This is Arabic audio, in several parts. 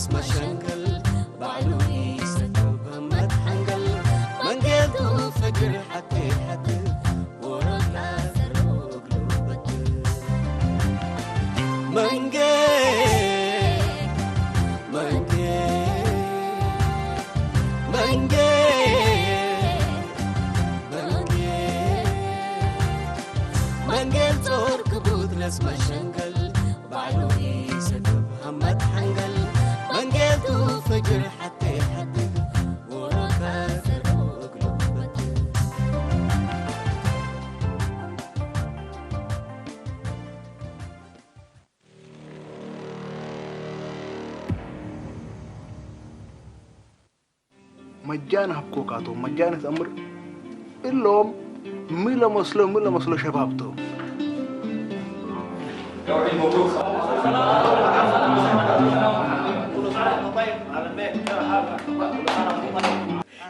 ناس مشنقل بعلوي ستوب ما تحنقل من قلبه فجر حتى ورقع سروق لوبت من قل صور كبود ناس مشنقل بعلوي ستوب ما تحنقل من قلبه فجر حتى ورقع سروق لوبت مجانا هبكوكاتو مجانا أمر اللهم ملا مسلو شبابتو مبروك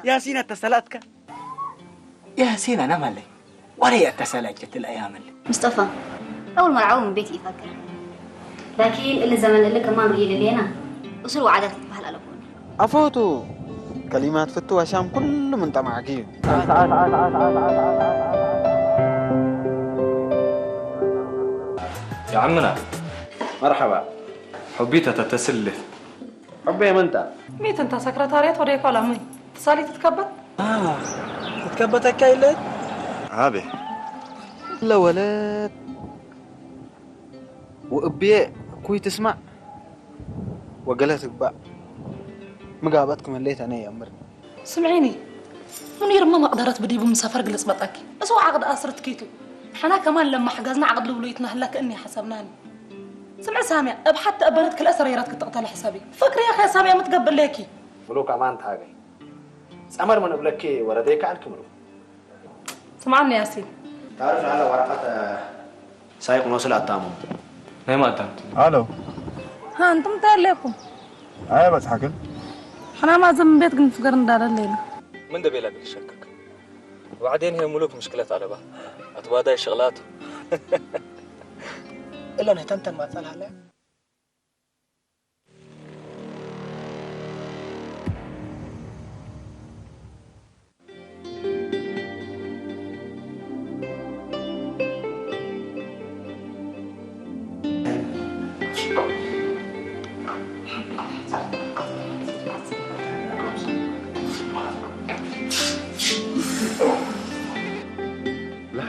يا سينا اتصلاتك يا سينا أنا مالي ولا اتصلت الأيام اللي مصطفى أول ما رعوا من بيتي يفكر لكن اللي زمان اللي كمان رجلي لينا وصلوا عادات تفهل على كون أفوتو كلمات فتو هشام كل من طمعكي يا عمنا مرحبا حبيتها تتسلف حبي منتا ميت انت سكرتاريات وريك ولا مي صالي تتكبت تتكبتك كايلت عابي لا ولد وأبي كوي تسمع وقالتك بقى مقابتكم الليت أنا يا أمر سمعيني منير ما قدرت بديبو من سفر جلس بطاكي بس هو عقد أسرت كيتو حنا كمان لما حجزنا عقد لوليتنا هلا كأني حسبناني سمع سامع حتى أبنتك الأسريرات كنت تقتل حسابي فكري يا أخي سامع متقبل ليكي ملوك أمان تاجي سأمر من قبلك ورديك عنك ملوك سمعني يا سيدي تعرف على ورقة سايق موصل التامو ليه ما قدمت؟ الو ها انتم تعليكم ايه بس حكل حنا ما زم بيتك نفقر ندار الليلة من ده بيلا بيشكك وبعدين هي ملوك مشكلة على بعض أتبادى شغلاته إلا نهتنتن ما تسأل عليه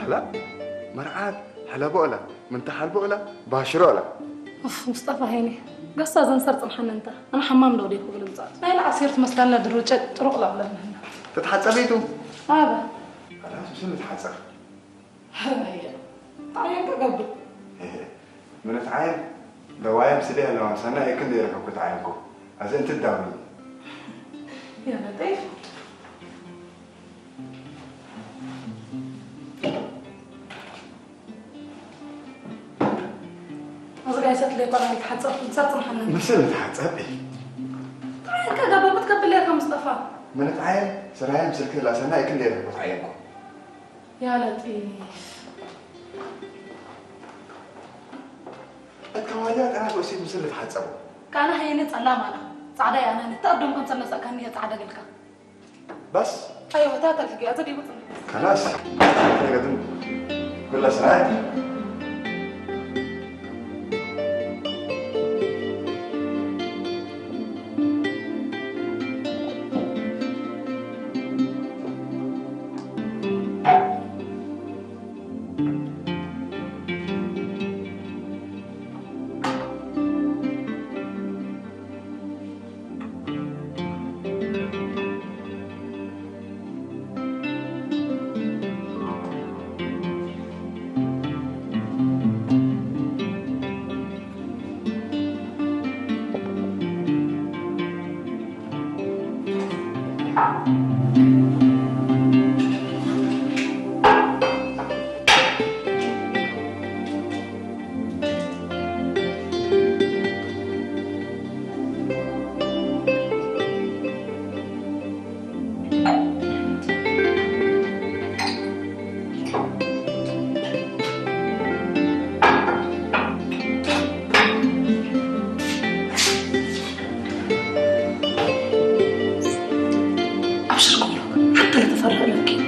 لا مرعاد هلا بقولة من تحال بقولة باشرولة اوف مصطفى هيني قصة زنصرت محن انت انا حمام لو ديكو بالمزاج هاي العصيرة مسكنا دروجة طرق لا ولا تتحسبيتو هذا خلاص شو نتحسب هي تعينك قبل من تعاين دوايم سليها لو سنة يكن ديرك كنت عاينكو عايز انت تداوي يا لطيف أزغايسات لي قرأ يتحدث نسات محنن مش نتحسب ايه تعينك قبل بتقبل ليك يا مصطفى من تعاين سرايم سلك لا سنة يكن ديرك كنت عاينكو يا لطيف الكواليات انا بسيط مثل تحسبه كان هيني تسلام انا صعدا يا انا تقدم كنت سلسة كان هي صعدا قلك بس ايوه تاتا الفقي ازدي بطن خلاص انا قدم كل سنة كفرح لك.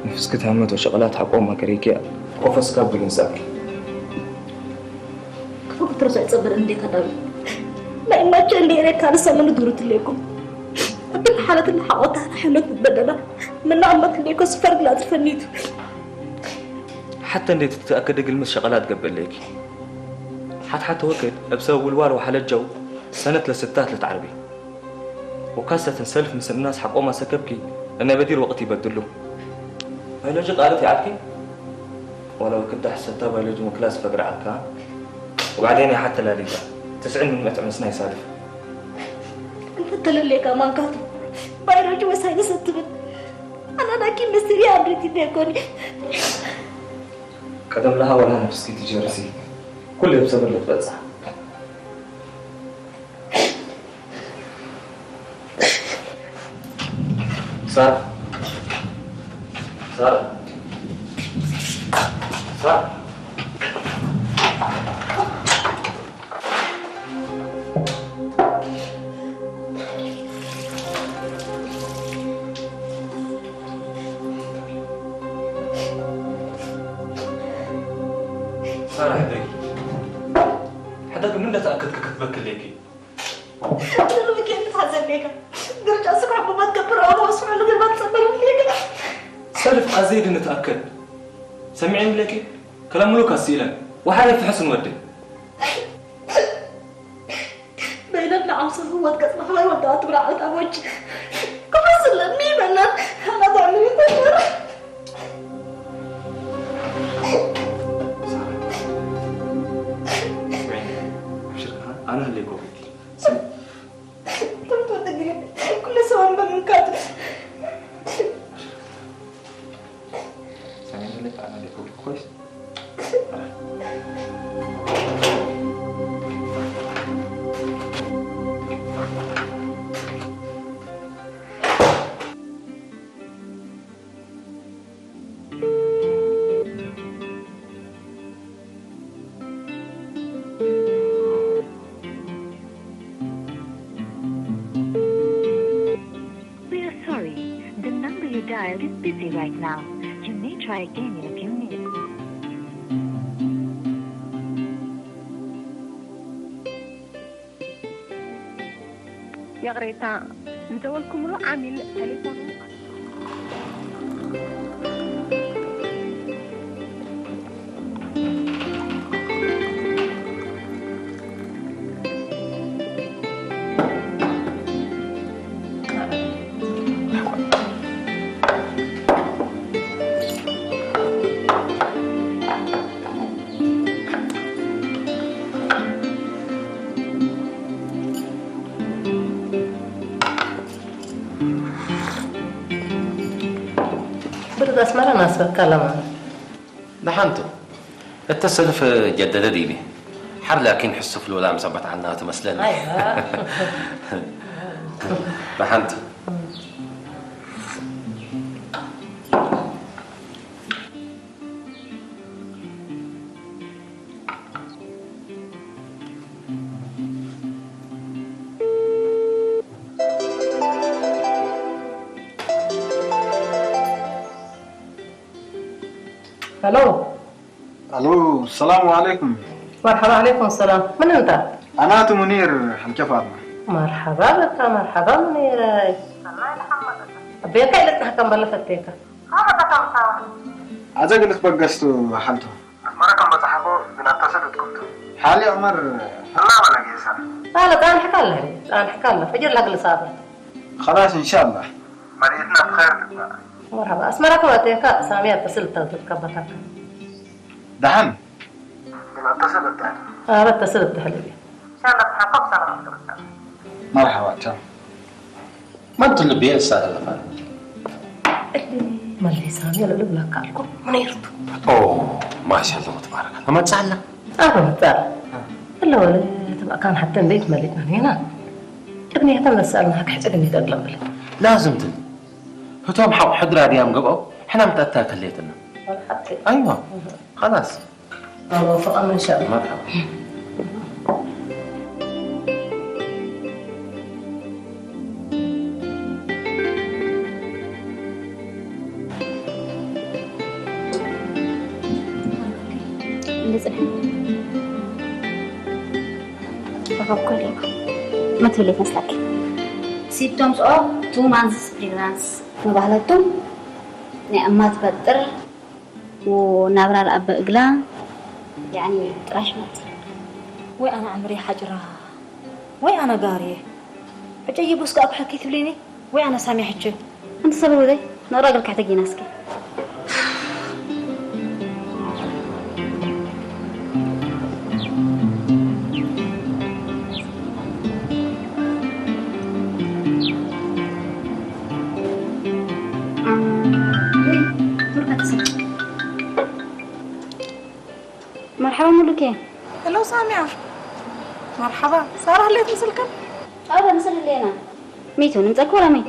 نفسك همت وشغلات حقومة كريكيا وفس كاب بجنساك. كيف كنت رجعت تصبر عندي كذا؟ ما كان لي ريك على سمن دورت لكم. بالحالة اللي حاولتها حلوة تتبدل من نعمة ليكو سفر لا تفنيتو. حتى انت تتأكد قلمس شغلات قبل ليكي. حتى وقت بسوي الوار وحالة جو سنة لستات لتعربي. وكاسة سلف مثل الناس حقومة سكبكي أنا بدير وقتي بدله. بيولوجي قالت عالكي ولو كنت حسبتها بيولوجي من كلاس فقر عالكا وبعدين حتى لا ليكا 90 من 100 مسناي سالف انت اللي كمان كاتب بيولوجي وساينس التبن انا لكن مستري عبرتي بيكوني قدم لها ولا نفسك تجرسي كل يوم صبر لتبزع سارة سارة سارة سارة حدك من تأكد كتبك ليكي انا لو كنت حزن ليك قرجع اسكر عبما تكبر انا واسمع له ما تصبر ليك سالف أزيد نتأكد سمعين لك كلام ملوك أسئلة وحالي في حسن ودي بيننا عمصر هو تقصد حوالي ودعت برعات أبوج كم أصلا مي بلن أنا ضعني تجرب أنا اللي قوي تم تدقي كل سوان من كاتب سمعين لك أنا اللي قوي كويس is busy right now. You may try again in a few minutes. يا غريتا ندولكم له عامل تليفون أسمر ناس بتكلم دحنتو التسلف جدد ديني حر لكن حسوا في الولا مزبط عنها تمثلنا أيوة دحنتو الو الو السلام عليكم. مرحبا. عليكم السلام. من انت؟ انا منير حمكة فاطمة. مرحبا بك. مرحبا منير. الله يرحمك. بيك اللي تحكم بلا فتيك. عايز اقول لك بقصتو حالته. مركم بتحكوا بلا تصلتكم. حالي عمر الله ولا جيسان. لا تعال حكى لها. تعال حكى لها فجر لك اللي صار. خلاص ان شاء الله. مريتنا بخير. مرحبا. اسمعك واتيك سامية اتصلت تكبتك. دحن. بلا اتصلت يعني. اتصلت هلبي. ان شاء الله تحقق سنة. مرحبا تمام. ما انتوا اللي بيه الساعة اللي فاتت؟ ما اللي سامية اللي لك قالكم منيرته. اوه ما شاء الله تبارك الله. ما تزعلنا؟ ما تزعل. الا ولا تبقى كان حتى بيت مليتنا هنا. ابني هتم نسألنا هك حتى ابني تقلم بلي. لازم تن. هتوم حق حضرة ديام قبقوا. احنا متأتاك الليتنا. ايوه خلاص. الله وفقنا ان شاء الله. مرحبا. ما تولي مسلك symptoms of 2 months pregnancy مبهلتهم نعمات بدر ونبرة الأب إقلام يعني تراشمت وي أنا عمري حجرة وي أنا قارية أجي بوسك أبو حكي تبليني وي أنا سامي حجة أنت صبر ذي نراجل كحتاجي ناسكي مرحبا ملوكي. هلو سامية. مرحبا. سارة اللي تمسلكن؟ مثل اللي أنا. ميتو نمسك ولا مين؟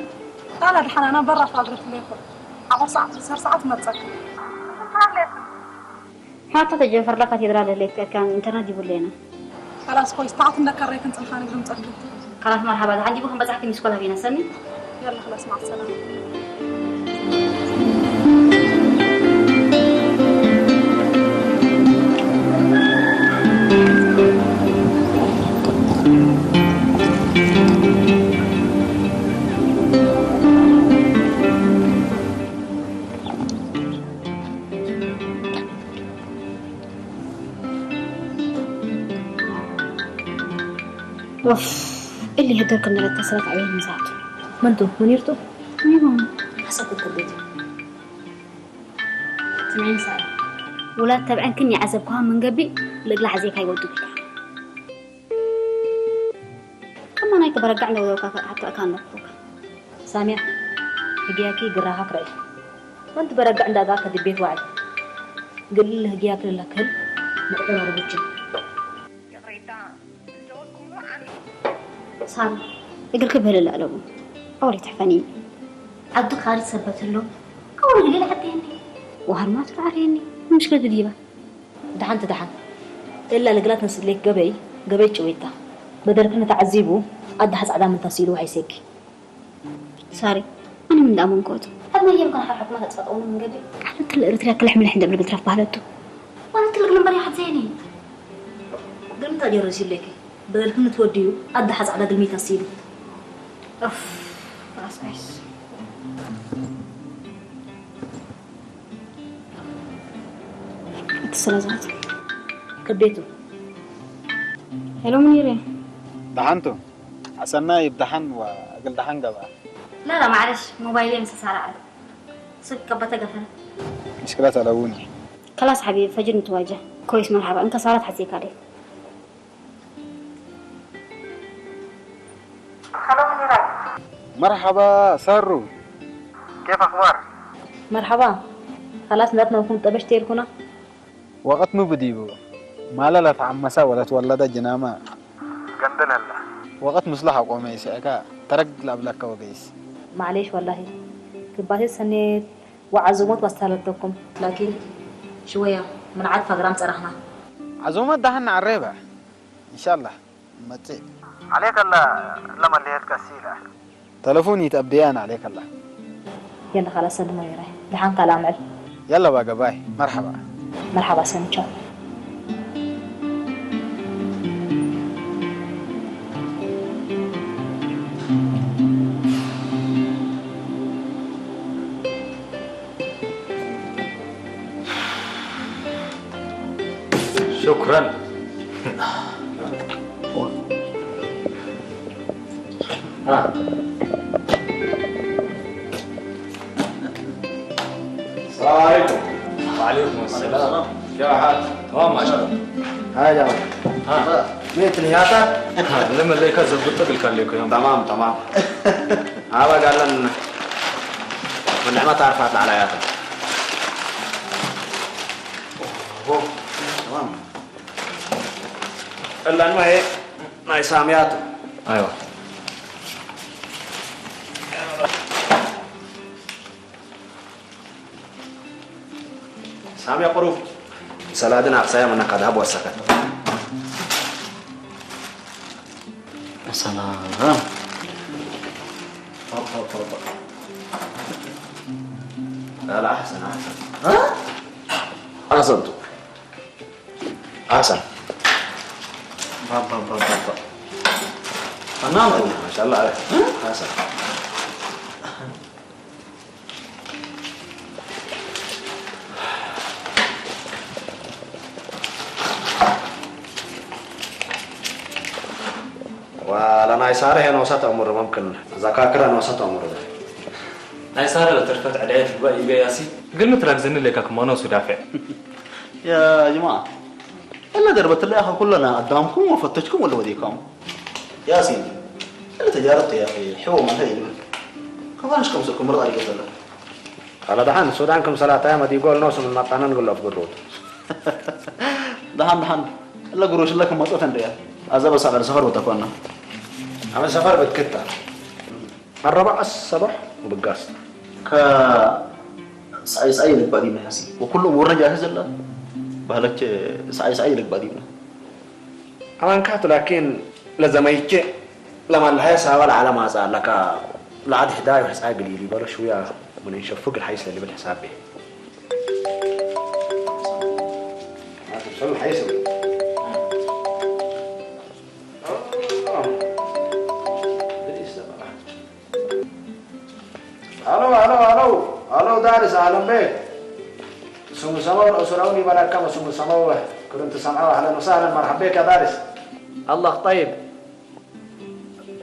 أنا الحين أنا برا فاقرة الليكم. عبر ساعات ما تسكن. حتى تجي فرقة يدرى الليك كان إنترنت يقول لنا. خلاص كويس تعرف إنك كريت أنت الخانة قبل مسكن. خلاص مرحبا عندي بكم بزحكي مسكولها بينا سني. يلا خلاص مع السلامة. اللي هدرك من الاتصالات عليه من ذاته ما انتو منيرته؟ ايوه حسب الكبيتي سمعين سارة ولاد تبعين كني عزبكوها من قبل لقلا حزيك هاي ودو بيها كما نايك برقعنا وذوكا حتى أكان نقفوك سامية هجياكي قراها كرأي ما انت برقع عند ذاك دي بيت واعي قل له هجياك للكل مقدر ربوتشي صار يقول كبهل لا لو أولي تحفني عبدك خالد سبت له أولي قليل عديني وهرمات العريني مشكلة ديبة دحن إلا لقلات نسد ليك قبي شويتا بدل كنا تعذيبه قد حس عدام تصيله وحيسيك ساري أنا من دامون كوتو هذا ما يمكن حرحك ما تتفقون من قبل حتى الإرتريا كل حمل حين قبل بترف بهلته وأنا تلقى من بريحة زيني قلت أجر رسيل لك بدل كنا توديو قد حس عدد المية تصيله خلاص بس اتصل زاد كبيته هلو منيرة دحنتو عسلنا يبدحن وقل دحن قبل لا معلش موبايلي مسا على عدد صدق كبتة قفل مشكلة تلوني خلاص حبيبي فجر نتواجه كويس مرحبا انت صارت حزيك عليك مرحبا سارو كيف اخبارك؟ مرحبا خلاص نتنا نكون طبشتي لكنا وقت مبديبو ما لا تعمسا ولا تولد جناما قندل الله وقت مصلحة قومي سيكا ترك لابلك وقيس معليش والله كباتي سنة وعزومات واستهلتكم لكن شوية من عارفة جرام صرحنا عزومات دهن عريبة إن شاء الله ما تسيب عليك الله لما اللي هتكسيله تلفوني تبديان عليك الله يلا خلاص سلموا يا راي لحن كلام عل يلا بقى باي مرحبا. مرحبا سنتشو. شكرا. السلام عليكم. وعليكم السلام. كيف حالك؟ تمام ما شاء الله. هاي يا ولد. مين تنياتك؟ لما اللي كان زبطت بالكان ليكو يوم. تمام تمام. هذا قال لنا والنعمة تعرفات العلاياتك. تمام. إلا إنه هي ما يسامياته. أيوة. سامي قروف. سلادنا أقسام أنك أذهب والسكت. سلام. لا لا أحسن أحسن. ها؟ أحسنت. أحسن. بابا. فنان ما شاء الله عليك. أحسن. ولنا يساره هنا وسط أمور ممكن زكاكرا وسط أمور ده. يساره لو ترفعت عليه في بقى ياسي قل مترك زن لك كمان وسدافع. يا جماعة إلا دربت الله كلنا قدامكم وفتشكم ولا وديكم. يا سيدي أنا تجاربت يا أخي حوم ما هي كفانش كم سكم مرة أريد الله. على دحين السودان كم صلاة أيام دي يقول نوصل من مطعنا نقول له في قرود. دحين إلا قروش لكم ما تفهم ريال. أزاب سافر سفر وتكوننا. أنا سفر بتكتر. الربع الصبح وبالقاس. سعي لك بعدين يا سيدي وكل أمورنا جاهزة الله. بهلك سعي لك بعدين. أنا كاتو لكن لازم يجي لما الهيا سوال على ما زال لك لعد هداية وحساب قليل بلا شوية من يشوفوك الحيس اللي بالحساب به. ما توصل الحيس. هلو دارس أهلا بك. سمو سمو أسروني بلا كم سمو سمو كنت سمعوا أهلا وسهلا مرحبا بك يا دارس. الله طيب.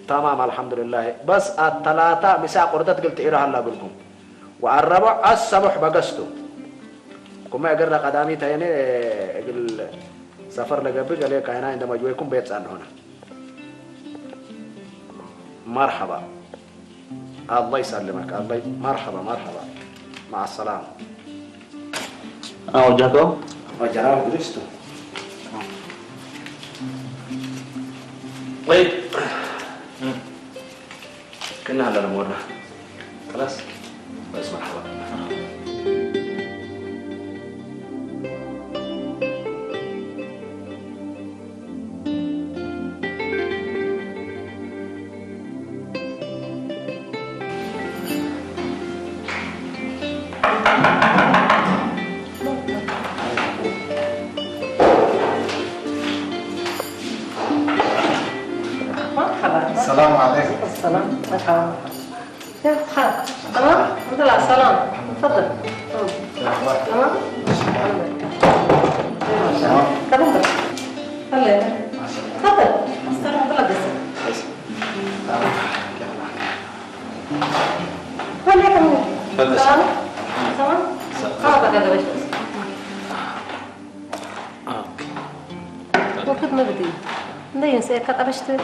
تمام الحمد لله بس الثلاثة مساء قردت قلت إيرا هلا بلكم والربع الصبح بقستو كما يقرر قدامي تاني قل سفر لقبي قال لك هنا عندما جويكم بيت عن هنا مرحبا الله يسلمك الله مرحبا مع السلامة. أنا وجهته وجهه قدستو. طيب كنا على الأمورنا خلاص بس مرحبا. السلام عليكم. السلام مرحبا. يا خالد تمام؟ طلع السلام تفضل. تمام؟ تفضل. هلا تفضل. استنى بلا بس. هلا كمان. تمام؟ تمام؟ بقى ده بس. وكنت ما بدي. ندين سيكت أبشتري.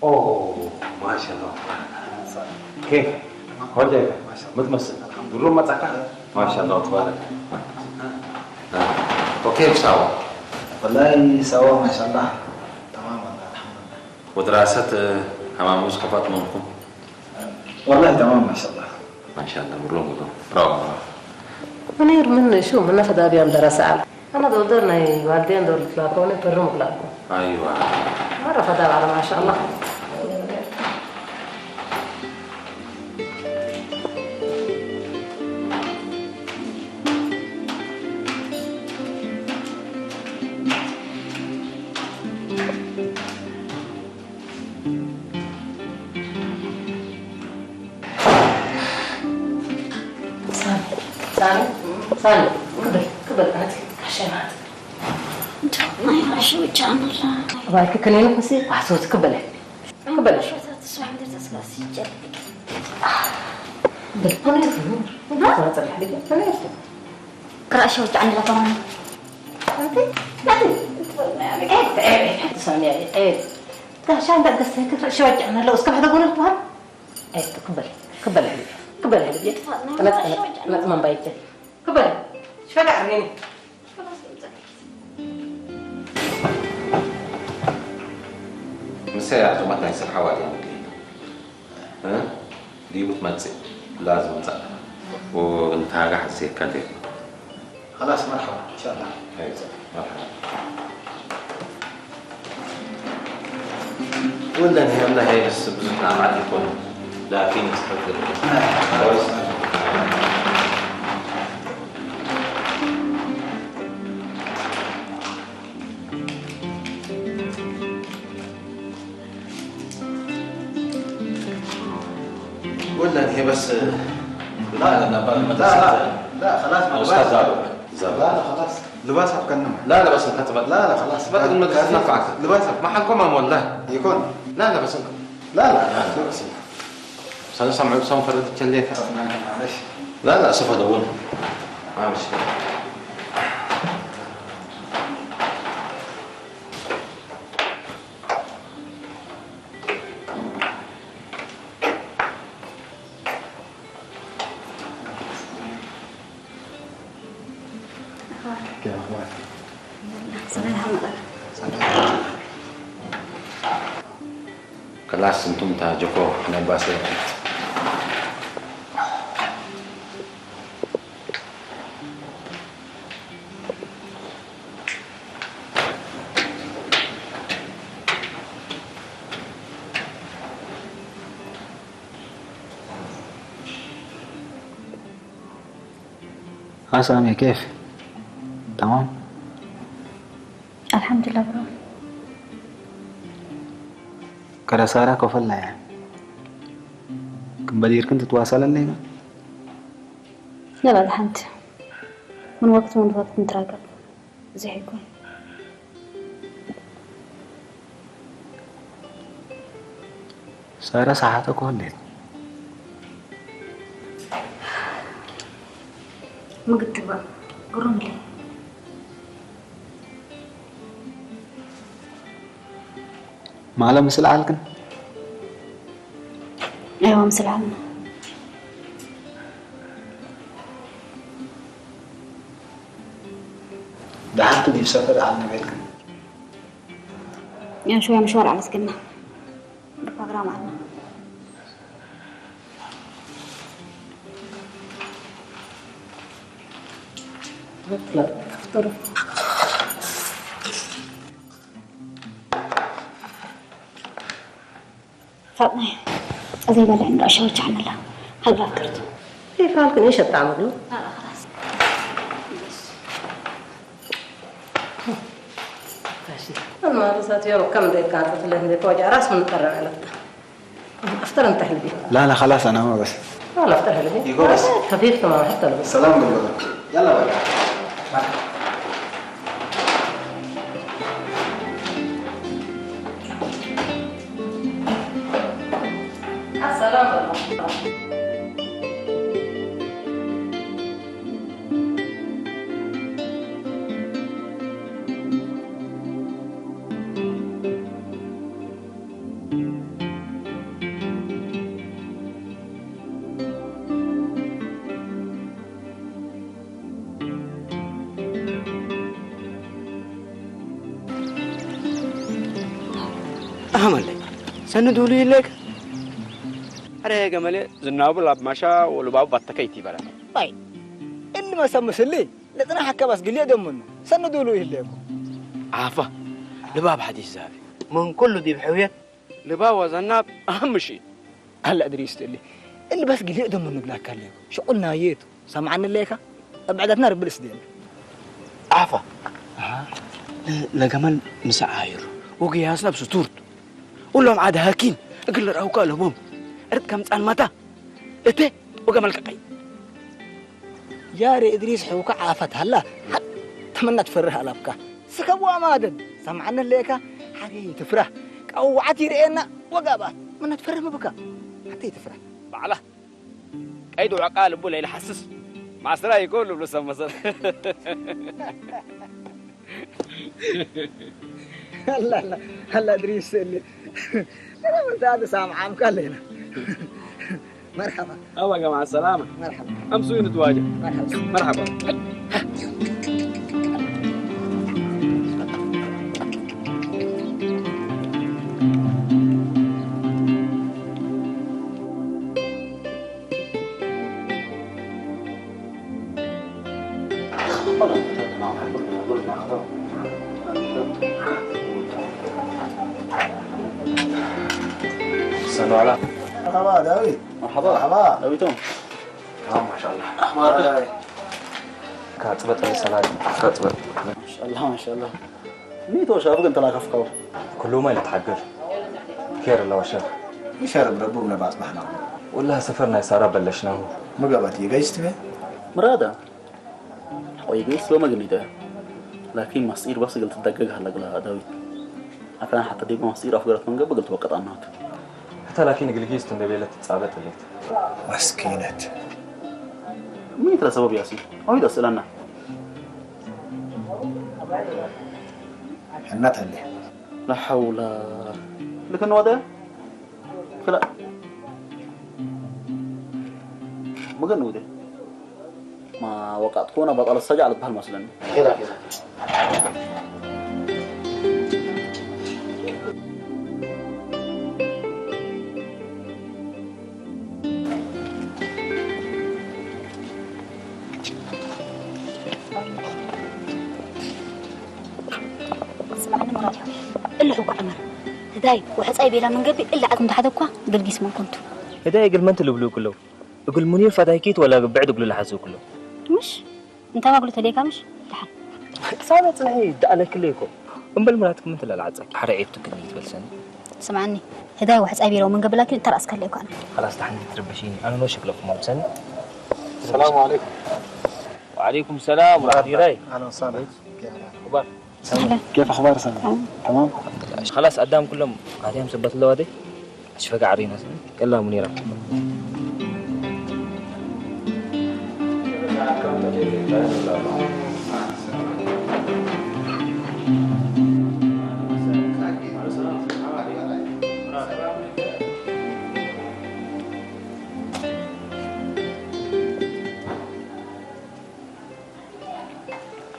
اوه ما شاء الله. كيف؟ وجهك متمسك قولوا ما تاكل ما شاء الله تبارك. وكيف سوا؟ والله سوا ما شاء الله تمام والله الحمد لله. ودراسة أمام مسقفات منكم؟ والله تمام ما شاء الله. ما شاء الله مرلوم برافو. منير من شو من نفذ أبي عند رسالة. أنا دورنا والدين دور الفلاكون يفرموا فلاكون. أيوة. مرة فضل على ما شاء الله. سامي قبل هاتي عشان هاتي ما يعرفش وجه الله بايك كنين نسي وحصوت قبل تسمع مدير تسلاسي جلك بالطنة فنور ما تصلح لي أنا يفتح قرأ شو وجه الله طبعا عيب تسمعني عيب ده عشان ده قصة شو وجه أنا لو اسكب هذا أقول لك عيب قبل حبيبي أنا ما بايته قبل شو هذا عرنيني مساء عزومتنا يصير حوالي ها دي بتمسك لازم نسأل وانت حاجة حسيت كده خلاص مرحبا ان شاء الله. ايوه مرحبا. ولا نهمنا هي بس بزتنا عم عدي كون لكن يستحق ولا هي بس لا لا خلاص استاذ لا خلاص لباسها بكنم. لا بس انت لا خلاص بدل ما تنفعك لباسها ما حنكم والله يكون لا بس لا بس سامع صوم فرد تشليك معلش لا سوف ادور معلش كيف اخبارك؟ الحمد لله. kelas sentum ta Joko na bahasa سامي كيف؟ تمام؟ الحمد لله برو. كرسارة كفل لا كم بدير كنت تواصل الليلة؟ يلا الحمد من وقت نتراقب زي يكون سارة ساعتك وليت ما قلت بقى قرون لي ما له مثل عالكن؟ ايوه مثل عالنا. ده حتى دي بسافر عالنا بيلكن يعني شوية مشوار على سكننا بالبرنامج عنا. لا افطروا. فاطمة زي ما عند أشياء وجعنا لها هل فكرت؟ كيف حالكم ايش بتعملوا؟ لا خلاص أنا رسات يوم كم دقيقة كانت اللي هندي توجع راس من قرر على أفطر أنت هلبي. لا خلاص أنا هو بس. لا أفطر هلبي. يقول بس. خفيف تمام حتى لو. السلام عليكم. يلا بقى. السلام عليكم. أهملي سندوا لي لك أرى جمالي زنابو لاب ماشا ولباب بتكيتي بلا طيب اللي ما سمس لي لأن حكى بس قليه دم منه سندوا له لكم عافا لباب حديث زافي من كل دي بحوية لباب وزناب أهم شيء هلا أدري يستلي اللي بس قليه دم منه بلا كلام شو قلنا ييتو سمعنا الليكة أبعدتنا رب السدين عافا لا جمال مسعاير وقياسنا بسطورت كلهم عاد هاكين اقل راوكا لهم ارد كم صان متى اتي وقمل كقي يا ري ادريس حوكا عافت هلا تمنى تفرح لبكا سكوا مادن سمعنا ليكا حري تفرح قوعتي رينا وقابات من تفرح مبكا حتى تفرح بعلا ايدو عقال ابو ليل حسس مع سراي كله بلسم مثلا لا هلا ادريس اللي انا مزاد سامع مكلنا مرحبا الله يا مع السلامه مرحبا امسوا نتواجه مرحبا سلام عليكم. مرحبا داوود. مرحبا داوودهم. ما شاء الله. أخبارك؟ كاتبت لي سلام. كاتبت. ما شاء الله. ميتو شافك انت لا كفكوا. كله ما يتحقر. خير الله وشر. يشرب ربنا بعد ما احنا. والله سفرنا يسارا بلشناه. ما قبلتي جايست به؟ مرادا. ويجيس لو ما قلت لكن مصير بس قلت تدقق هلا قلها داوود. أكان حتى ديك مصير أفكارت من قبل قلت وقت عنات. حتى لكن قلقيست إن بيلت تصابت الليت. مسكينة. مين ترى سبب ياسين؟ أويد أسألنا. حنتها اللي. لا حول. لكن وده. خلا. ما قلنا وده. ما وقعت كونا بطل السجع لبها المسلم. كذا. إلا هو عمر هداي وحصاي بلا من قبل إلا عكم تحدكوا قلقيس ما كنتوا هداي قل ما أنت اللي بلو كله يقول منير فدايكيت ولا بعد يقول له حسوا كله مش أنت ما قلت ليك مش تعال صارت صحيح ده أنا كليكم أمبل مراتكم أنت اللي العزك حرقيتك اللي تبلسني سمعني هداي وحصاي بلا من قبل لكن ترى أسكر ليك أنا خلاص تحني تربشيني أنا نو شكلكم مبسني السلام عليكم. وعليكم السلام ورحمة الله. أهلا وسهلا. أخبار؟ كيف أخبار سنة؟ تمام؟ خلاص قدام كلهم قاعدين مثبت له هذه اشفق عرينا يلا منيرة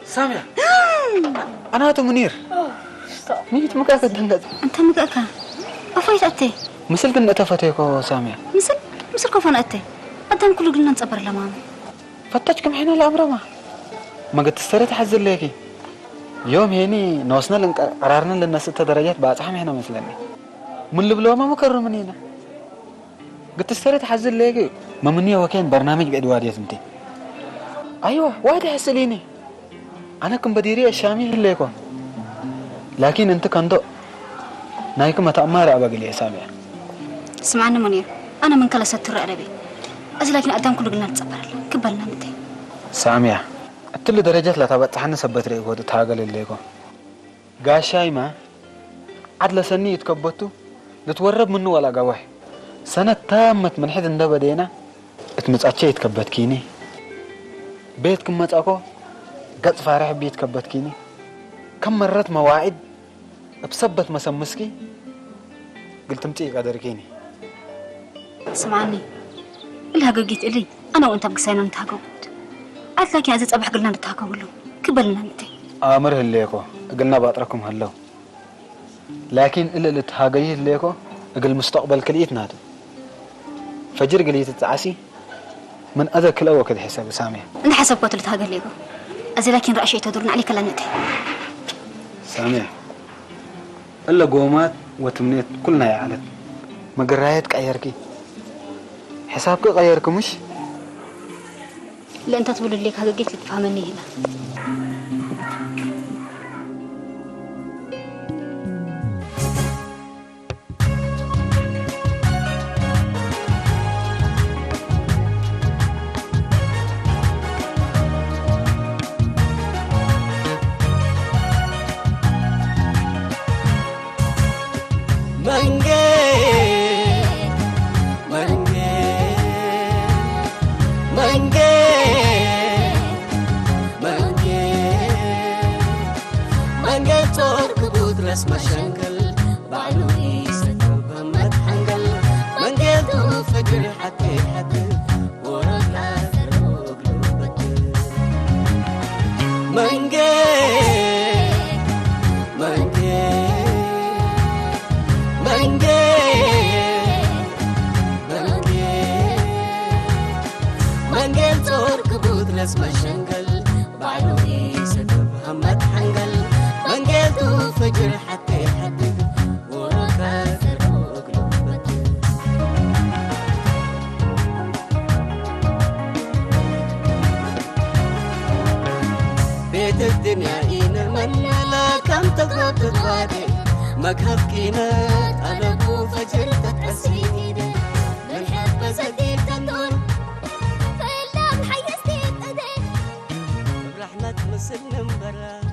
سامية أنا منير ميت مكاكا دندت أنت مكاكا أفايت أتي مثل كنا تفتيكو سامية مثل كيف أنا أتي قدام كل قلنا نصبر لماما فتشكم حين الأمر ما قد استريت حزر ليكي يوم هيني نوصنا قرارنا للناس 6 درجات بعد عام هنا مثلني من اللي بلو ما مكرر من هنا قد استريت حزر ليكي ما مني وكان برنامج بإدوار يا زمتي أيوة واحد يحسليني أنا كم بديري الشامي هليكو لكن أنت كندو نايكم ما تأمر أبغى لي سامية سمعنا منير أنا من كلا ستر عربي أجل لكن قدام كل قلنا نصبر كبلنا متى سامية أتلو درجات لا تبغى تحنا سبت ريكو تتحاجل الليكو قاشاي ما عدل سني يتكبتو لتورب منه ولا جواه سنة تامت من حد ده بدينا اتمتأشي يتكبت كيني بيتكم متأكو قد فارح بيتكبت كيني كم مرات مواعيد بسبت مسمسكي قلت متي قادر كيني سمعني إلها قلت إلي أنا وأنت بقسينا نتهاقود قالت لك يا عزيز أبح قلنا نتهاقود له كبلنا متى آمره الليكو قلنا باطركم هلو لكن إلا اللي تهاقيه الليكو قل مستقبل كليت نادو فجر قليت التعاسي من أذى كل أوكد حساب سامية أنا حسب قوة اللي تهاقه ليكو أزي لكن رأشي تدورنا عليك لا نتهي سامية إلا قومات وتمنيت كلنا يا علت ما قرايتك غيركي حسابك غيرك مش لا أنت تقول لك هذا قلت لك فهمني هنا منجل تورك بودرس مشنقل بعلوي ستوب همت حنقل منجل دو فجر حتى حتى ورقا ثروق لوبت منجل تورك بودرس مشنقل بعلوي ستوب همت حنقل منجل دو فجر حتى حتى ورقا ثروق لوبت بيت الدنيا إين المنيلة كم تغوط تغادي مكهف كينات أنا بو فجر تتأسيني دي من حب زديد تندون فإلا محيستيد أدي برحمة مسلم برا